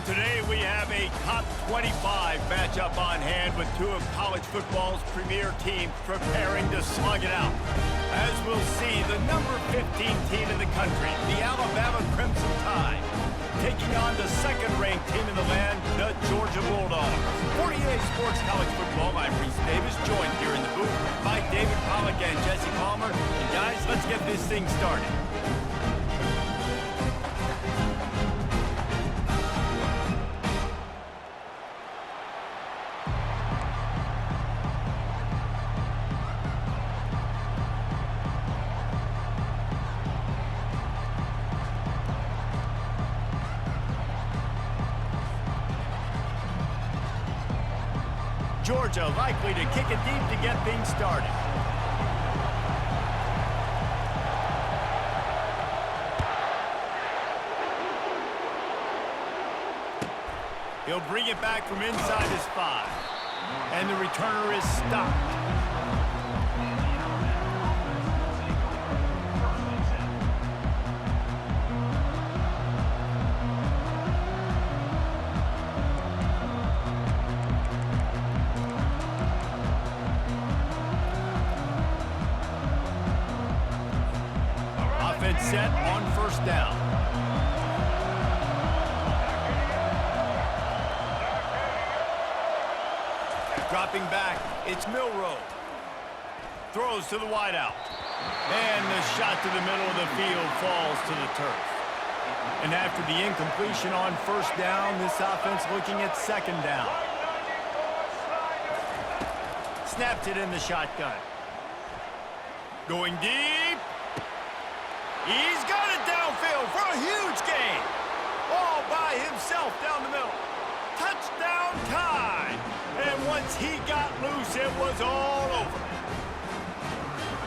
Today we have a top 25 matchup on hand with two of college football's premier teams preparing to slug it out. As we'll see, the number 15 team in the country, the Alabama Crimson Tide, taking on the second-ranked team in the land, the Georgia Bulldogs. For EA Sports College Football, I'm Reese Davis, joined here in the booth by David Pollack and Jesse Palmer. And guys, let's get this thing started. Georgia likely to kick it deep to get things started. He'll bring it back from inside his 5. And the returner is stopped. Set on first down. Dropping back, it's Milroe. Throws to the wideout. And the shot to the middle of the field falls to the turf. And after the incompletion on first down, this offense looking at second down. Snapped it in the shotgun. Going deep. He's got it downfield for a huge gain. All by himself down the middle. Touchdown Tide. And once he got loose, it was all over.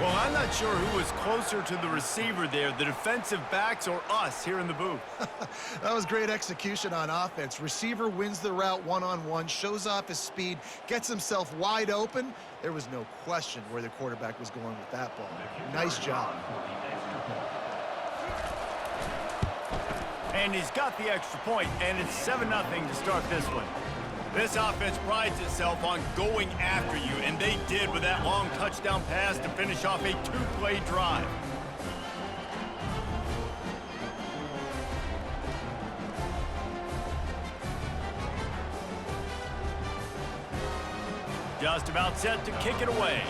Well, I'm not sure who was closer to the receiver there, the defensive backs or us here in the booth. That was great execution on offense. Receiver wins the route one-on-one, shows off his speed, gets himself wide open. There was no question where the quarterback was going with that ball. Nice job. And he's got the extra point, and it's 7-0 to start this one. This offense prides itself on going after you, and they did with that long touchdown pass to finish off a 2-play drive. Just about set to kick it away.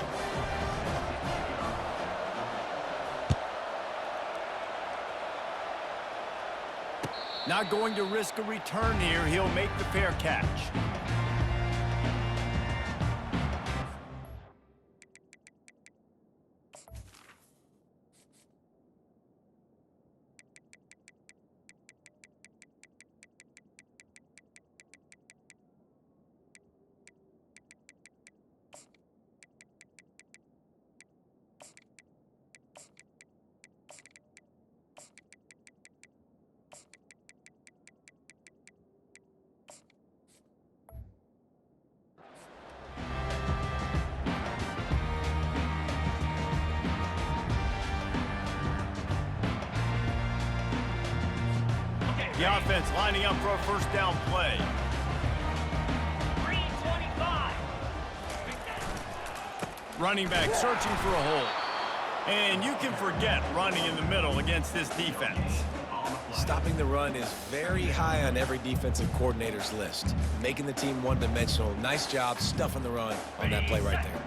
Not going to risk a return here. He'll make the fair catch. The offense lining up for a first down play. 325. Running back searching for a hole. And you can forget running in the middle against this defense. Stopping the run is very high on every defensive coordinator's list. Making the team one-dimensional. Nice job stuffing the run on that play right there.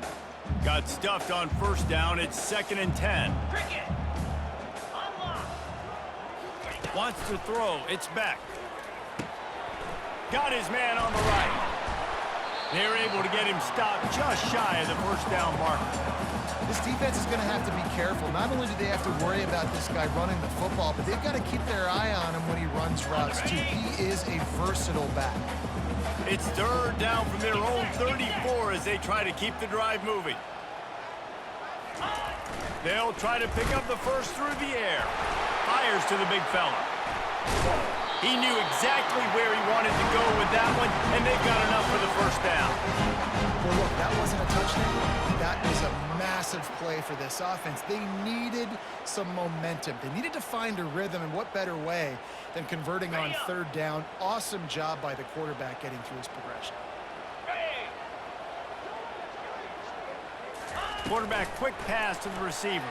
Got stuffed on first down. It's 2nd and 10. Cricket. Wants to throw. It's back. Got his man on the right. They're able to get him stopped just shy of the first down marker. This defense is going to have to be careful. Not only do they have to worry about this guy running the football, but they've got to keep their eye on him when he runs routes, too. He is a versatile back. It's 3rd down from their own 34 as they try to keep the drive moving. They'll try to pick up the first through the air. Fires to the big fella. He knew exactly where he wanted to go with that one, and they've got enough for the first down. Well, look, that wasn't a touchdown. That was a massive play for this offense. They needed some momentum. They needed to find a rhythm, and what better way than converting on third down. Awesome job by the quarterback getting through his progression. Quarterback quick pass to the receiver.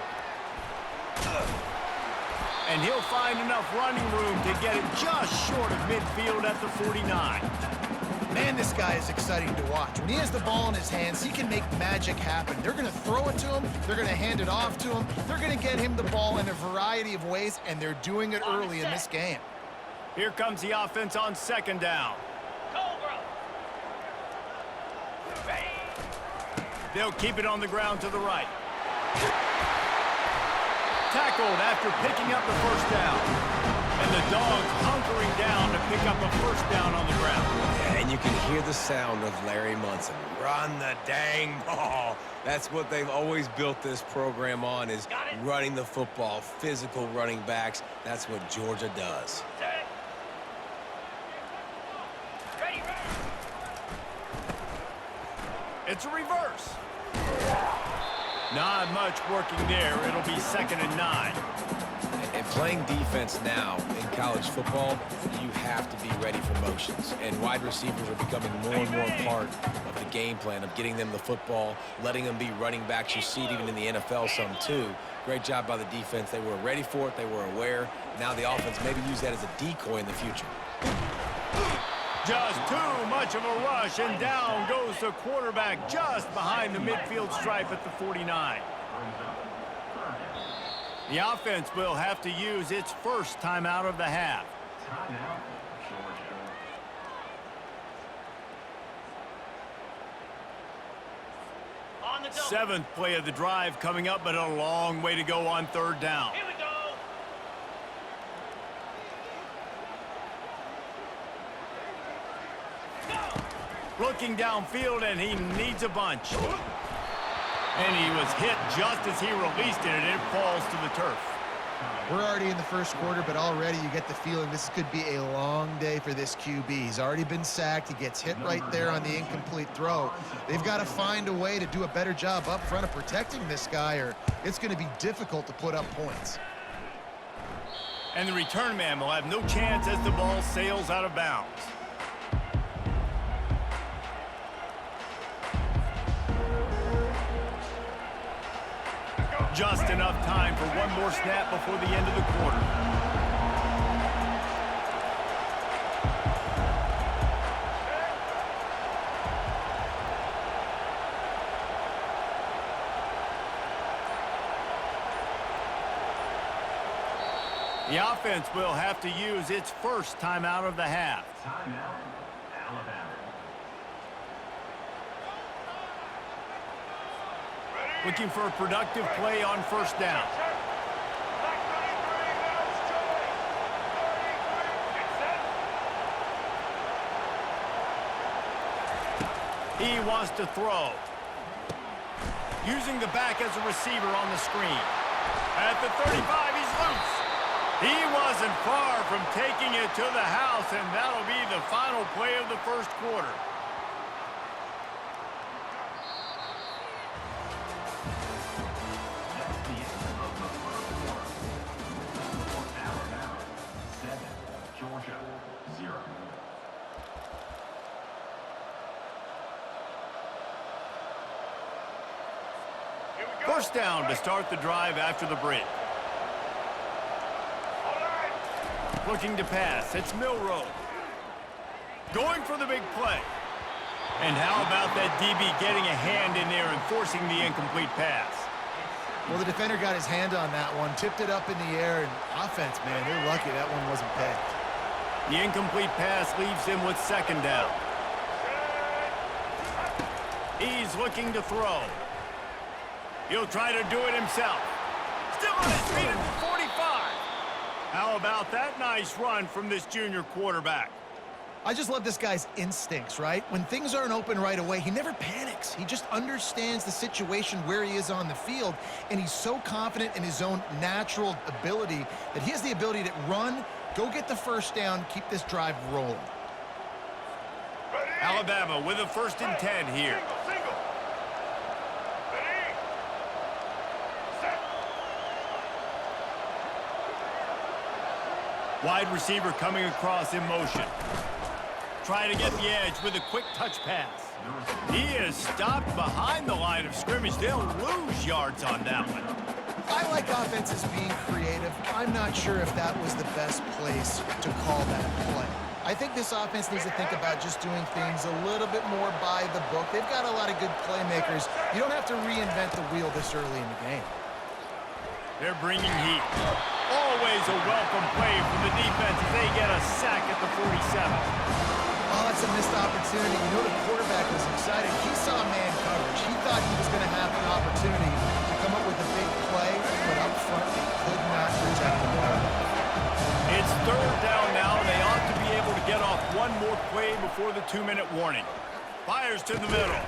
And he'll find enough running room to get it just short of midfield at the 49. Man, this guy is exciting to watch. When he has the ball in his hands, he can make magic happen. They're going to throw it to him. They're going to hand it off to him. They're going to get him the ball in a variety of ways, and they're doing it early in this game. Here comes the offense on second down. They'll keep it on the ground to the right. Tackled after picking up the first down. And the Dogs hunkering down to pick up a first down on the ground. Yeah, and you can hear the sound of Larry Munson. Run the dang ball. That's what they've always built this program on, is running the football, physical running backs. That's what Georgia does. It's a reverse. Not much working there. It'll be 2nd and 9. And playing defense now in college football, you have to be ready for motions. And wide receivers are becoming more and more part of the game plan of getting them the football, letting them be running backs. You see it even in the NFL some too. Great job by the defense. They were ready for it. They were aware. Now the offense maybe use that as a decoy in the future. Just too much of a rush, and down goes the quarterback just behind the midfield stripe at the 49. The offense will have to use its first timeout of the half. Seventh play of the drive coming up, but a long way to go on third down. Here we go. Looking downfield, and he needs a bunch. And he was hit just as he released it, and it falls to the turf. We're already in the first quarter, but already you get the feeling this could be a long day for this QB. He's already been sacked. He gets hit right there on the incomplete throw. They've got to find a way to do a better job up front of protecting this guy, or it's going to be difficult to put up points. And the return man will have no chance as the ball sails out of bounds. Just enough time for one more snap before the end of the quarter. The offense will have to use its first timeout of the half. Timeout, Alabama. Looking for a productive play on first down. He wants to throw. Using the back as a receiver on the screen. At the 35, he's loose. He wasn't far from taking it to the house, and that'll be the final play of the first quarter. First down to start the drive after the break. Looking to pass. It's Milroe. Going for the big play. And how about that DB getting a hand in there and forcing the incomplete pass? Well, the defender got his hand on that one, tipped it up in the air, and offense, man, they're lucky that one wasn't picked. The incomplete pass leaves him with second down. He's looking to throw. He'll try to do it himself. Still on his feet at the 45. How about that nice run from this junior quarterback? I just love this guy's instincts, right? When things aren't open right away, he never panics. He just understands the situation where he is on the field, and he's so confident in his own natural ability that he has the ability to run, go get the first down, keep this drive rolling. Alabama with a 1st and 10 here. Wide receiver coming across in motion. Trying to get the edge with a quick touch pass. He is stopped behind the line of scrimmage. They'll lose yards on that one. I like offenses being creative. I'm not sure if that was the best place to call that play. I think this offense needs to think about just doing things a little bit more by the book. They've got a lot of good playmakers. You don't have to reinvent the wheel this early in the game. They're bringing heat. Always a welcome play from the defense as they get a sack at the 47. Oh, that's a missed opportunity. You know the quarterback was excited. He saw man coverage. He thought he was going to have an opportunity to come up with a big play, but up front they could not protect him well enough. It's third down now. They ought to be able to get off one more play before the 2-minute warning. Fires to the middle.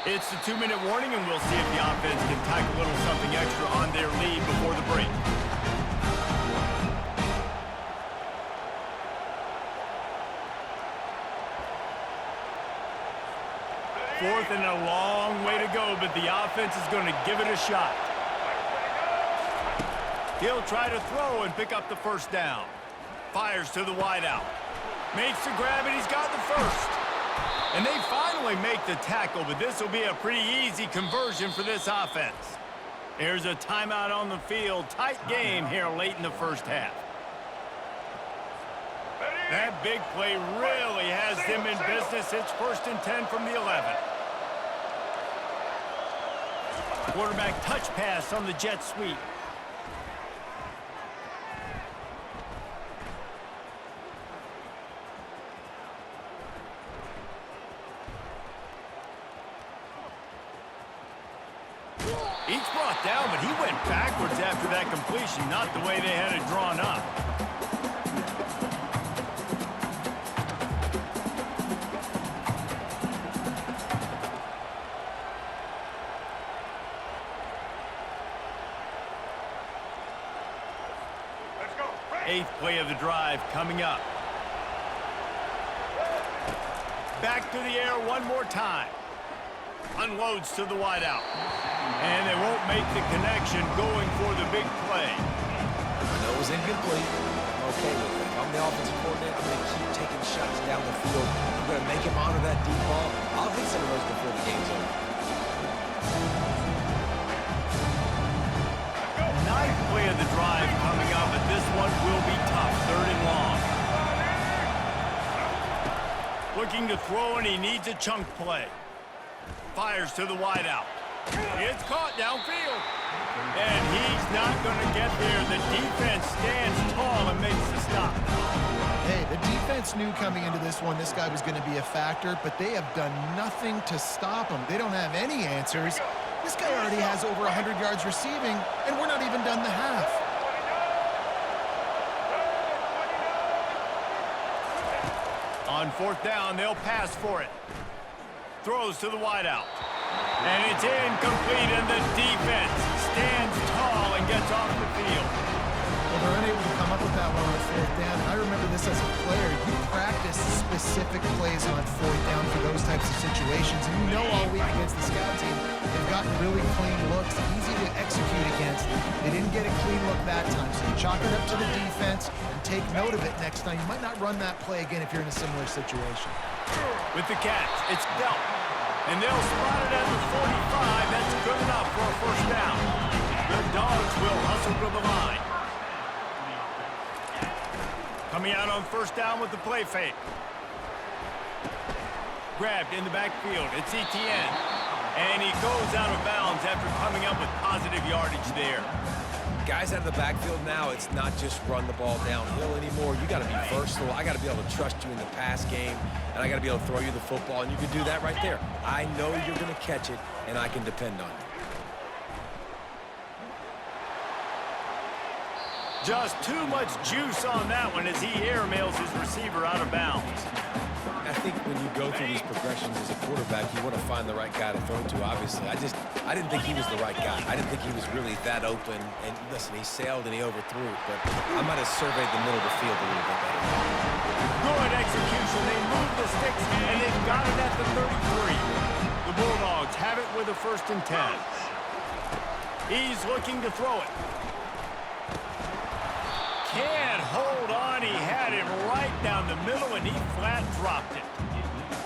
It's the 2-minute warning, and we'll see if the offense can tack a little something extra on their lead before the break. Fourth and a long way to go, but the offense is going to give it a shot. He'll try to throw and pick up the first down. Fires to the wideout. Makes the grab, and he's got the first. And they finally make the tackle, but this will be a pretty easy conversion for this offense. There's a timeout on the field. Tight game here late in the first half. That big play really has them in business. It's 1st and 10 from the 11. Quarterback touch pass on the jet sweep. He's brought down, but he went backwards after that completion, not the way they had it drawn up. Eighth play of the drive coming up. Back to the air one more time. Unloads to the wideout. And they won't make the connection going for the big play. I know it was incomplete. I'm okay with it. If I'm the offensive coordinator, I'm going to keep taking shots down the field. I'm going to make him honor that deep ball. I'll hit some of those before the game's over. Ninth play of the drive coming up, but this one will be tough. 3rd and long. Looking to throw, and he needs a chunk play. Fires to the wideout. It's caught downfield. And he's not going to get there. The defense stands tall and makes the stop. Hey, the defense knew coming into this one this guy was going to be a factor, but they have done nothing to stop him. They don't have any answers. This guy already has over 100 yards receiving, and we're not even done the half. On 4th down, they'll pass for it. Throws to the wideout. And it's incomplete, and the defense stands tall and gets off the field. Well, they're unable to come up with that one on 4th down. I remember this as a player. You practice specific plays on 4th down for those types of situations, and you know all week against the scout team, they've gotten really clean looks, easy to execute against. They didn't get a clean look that time, so you chalk it up to the defense and take note of it next time. You might not run that play again if you're in a similar situation. With the catch, it's dealt. And they'll spot it at the 45. That's good enough for a 1st down. The Dogs will hustle to the line. Coming out on 1st down with the play fake. Grabbed in the backfield. It's Etienne. And he goes out of bounds after coming up with positive yardage there. Guys out of the backfield now, it's not just run the ball downhill anymore. You got to be versatile. I got to be able to trust you in the pass game, and I got to be able to throw you the football, and you can do that right there. I know you're going to catch it, and I can depend on you. Just too much juice on that one as he airmails his receiver out of bounds. I think when you go through these progressions as a quarterback, you want to find the right guy to throw to, obviously. I didn't think he was the right guy. I didn't think he was really that open. And listen, he sailed and he overthrew it, but I might have surveyed the middle of the field a little bit better. Good execution. They move the sticks, and they've got it at the 33. The Bulldogs have it with a 1st and 10. He's looking to throw it. can't hold on. He had it right down the middle, and he flat dropped it.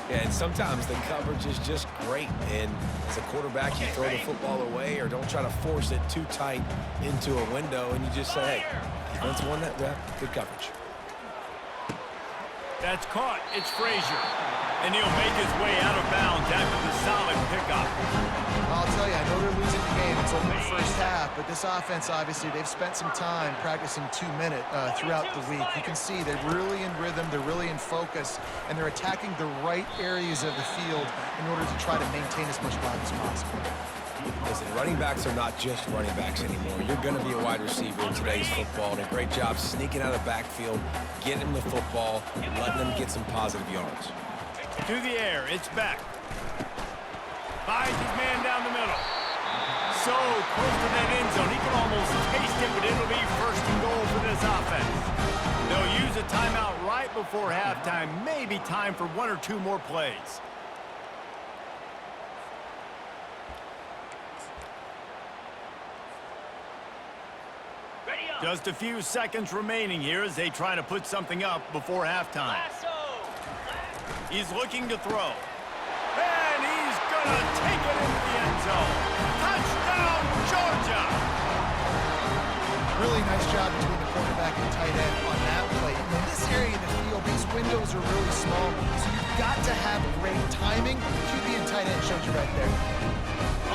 Yeah, and sometimes the coverage is just great. And as a quarterback, you throw the football away or don't try to force it too tight into a window, and you just say, hey, defense won that rep. Good coverage. That's caught. It's Frazier. And he'll make his way out of bounds after the solid pickup. I'll tell you, I know they're losing the game. It's only the first half, but this offense, obviously, they've spent some time practicing 2-minute throughout the week. You can see they're really in rhythm, they're really in focus, and they're attacking the right areas of the field in order to try to maintain as much drive as possible. Listen, running backs are not just running backs anymore. You're going to be a wide receiver in today's football, and a great job sneaking out of the backfield, getting them the football, and letting them get some positive yards. To the air, it's back. Finds his man down the middle. So close to that end zone, he can almost taste it, but it'll be first and goal for this offense. They'll use a timeout right before halftime, maybe time for 1 or 2 more plays. Just a few seconds remaining here as they try to put something up before halftime. He's looking to throw. And he's going to take it into the end zone. Touchdown, Georgia! Really nice job between the quarterback and tight end on that play. In this area of the field, these windows are really small, so you've got to have great timing. QB and tight end showed you right there.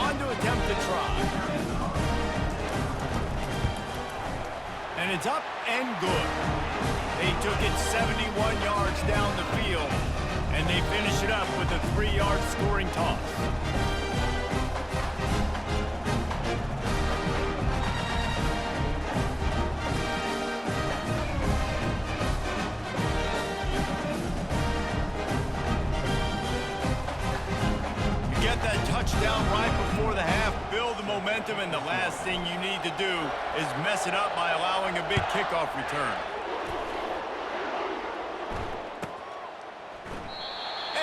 On to attempt to try. And it's up and good. They took it 71 yards down the field, and they finish it up with a 3-yard scoring toss. You get that touchdown right before the half, build the momentum, and the last thing you need to do is mess it up by allowing a big kickoff return.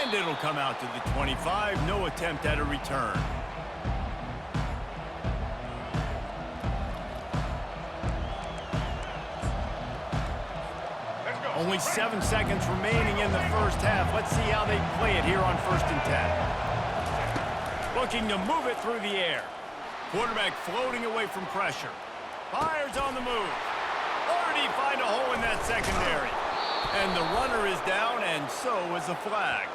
And it'll come out to the 25. No attempt at a return. Only 7 seconds remaining in the first half. Let's see how they play it here on 1st and 10. Looking to move it through the air. Quarterback floating away from pressure. Fires on the move. Or did he find a hole in that secondary? And the runner is down, and so is the flag.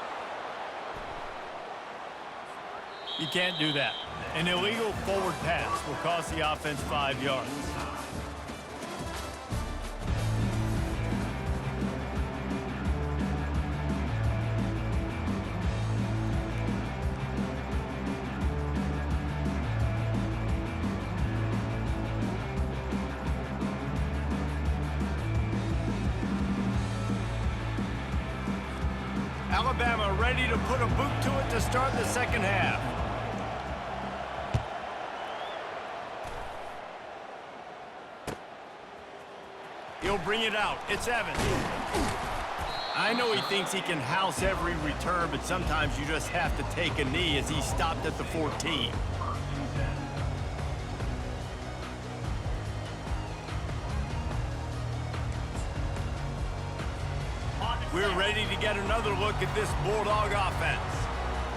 You can't do that. An illegal forward pass will cost the offense 5 yards. Alabama ready to put a boot to it to start the second half. He'll bring it out. It's Evans. I know he thinks he can house every return, but sometimes you just have to take a knee as he stopped at the 14. We're ready to get another look at this Bulldog offense.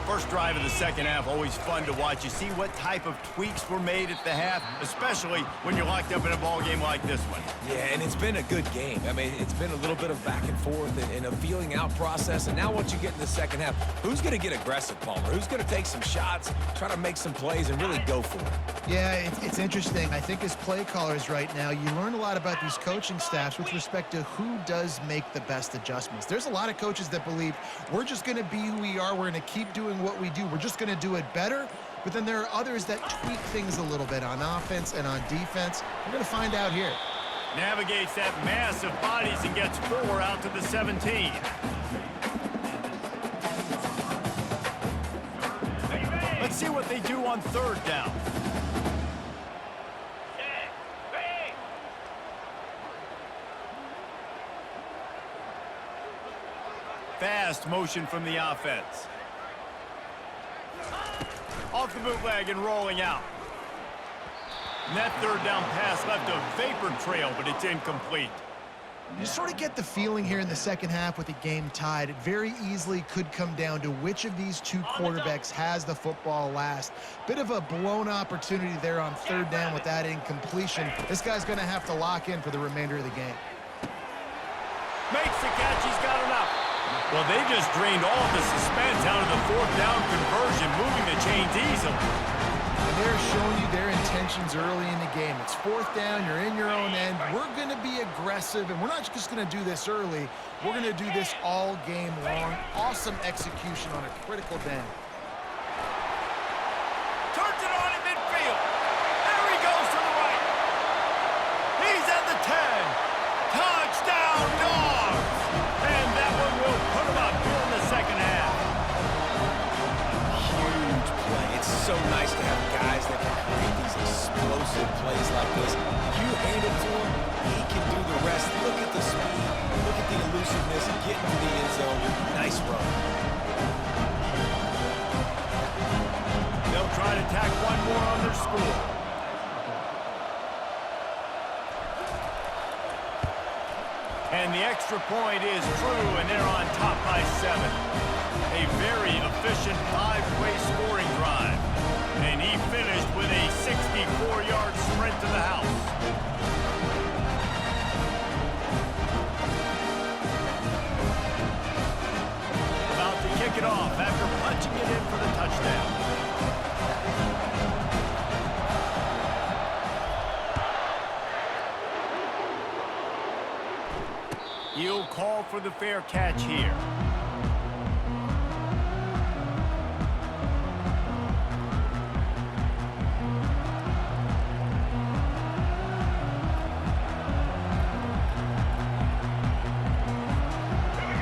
First drive of the second half, always fun to watch. You see what type of tweaks were made at the half, especially when you're locked up in a ball game like this one. Yeah, and it's been a good game. I mean, it's been a little bit of back and forth and a feeling out process. And now once you get in the second half, who's going to get aggressive, Palmer? Who's going to take some shots, try to make some plays, and really go for it? Yeah, it's interesting. I think as play callers right now, you learn a lot about these coaching staffs with respect to who does make the best adjustments. There's a lot of coaches that believe we're just going to be who we are. We're going to keep doing what we do. We're just going to do it better. But then there are others that tweak things a little bit on offense and on defense. We're going to find out here. Navigates that mass of bodies and gets 4 out to the 17. Let's see what they do on 3rd down. Fast motion from the offense. Off the bootleg and rolling out. And that 3rd down pass left a vapor trail, but it's incomplete. You sort of get the feeling here in the second half with the game tied. It very easily could come down to which of these two quarterbacks has the football last. Bit of a blown opportunity there on third down with that incompletion. This guy's going to have to lock in for the remainder of the game. Makes the catch. He's got enough. Well, they just drained all the suspense out of the fourth down conversion, moving the chains easily. And they're showing you their intentions early in the game. It's fourth down, you're in your own end. We're going to be aggressive, and we're not just going to do this early. We're going to do this all game long. Awesome execution on a critical down. Turns it on in midfield. There he goes to the right. He's at the 10. Touchdown, Dogs! And that one will put him up here in the second half. Huge play. It's so nice to have guys that can create these explosive plays like this. You hand it to him, he can do the rest. Look at the speed. Look at the elusiveness. Get into the end zone. Nice run. They'll try to tack one more on their score. And the extra point is true, and they're on top by 7. A very efficient 5-way scoring drive. And he finished with a 64-yard sprint to the house. About to kick it off after punching it in for the touchdown. He'll call for the fair catch here.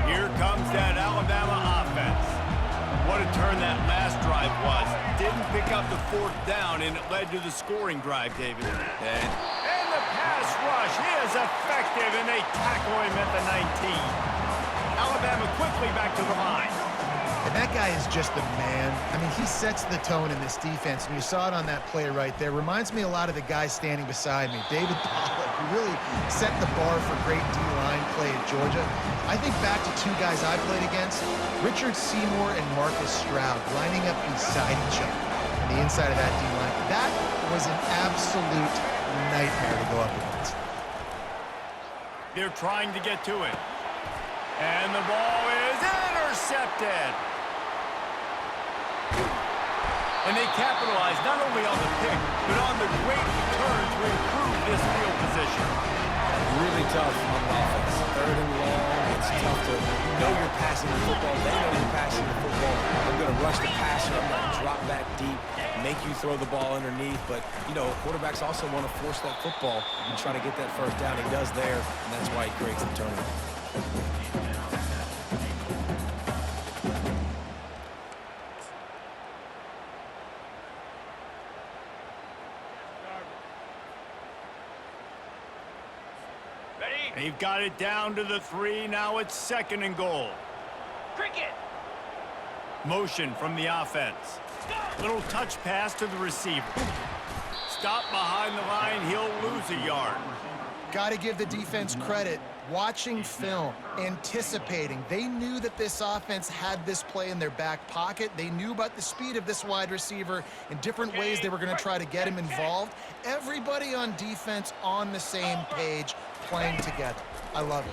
Here comes that Alabama offense. What a turn that last drive was. Didn't pick up the fourth down, and it led to the scoring drive, David. And the pass rush is effective, and they tackle him at the 19. Alabama quickly back to the line. And that guy is just the man. I mean, he sets the tone in this defense, and you saw it on that play right there. Reminds me a lot of the guy standing beside me, David Pollack, who really set the bar for great D-line play at Georgia. I think back to two guys I played against, Richard Seymour and Marcus Stroud, lining up beside each other on the inside of that D-line. That was an absolute nightmare to go up against. They're trying to get to it. And the ball is intercepted. And they capitalize not only on the pick, but on the great return to improve this field position. Really tough on offense. Third and long. It's tough to know you're passing the football. They know you're passing the football. I'm going to rush the passer. I'm going to drop back deep, make you throw the ball underneath. But, you know, quarterbacks also want to force that football and try to get that first down. He does there, and that's why he creates the turnover. They've got it down to the 3. Now it's 2nd and goal. Cricket. Motion from the offense. Little touch pass to the receiver. Stop behind the line. He'll lose a yard. Got to give the defense credit. Watching film, anticipating. They knew that this offense had this play in their back pocket. They knew about the speed of this wide receiver and different ways they were going to try to get him involved. Everybody on defense on the same page, playing together. I love it.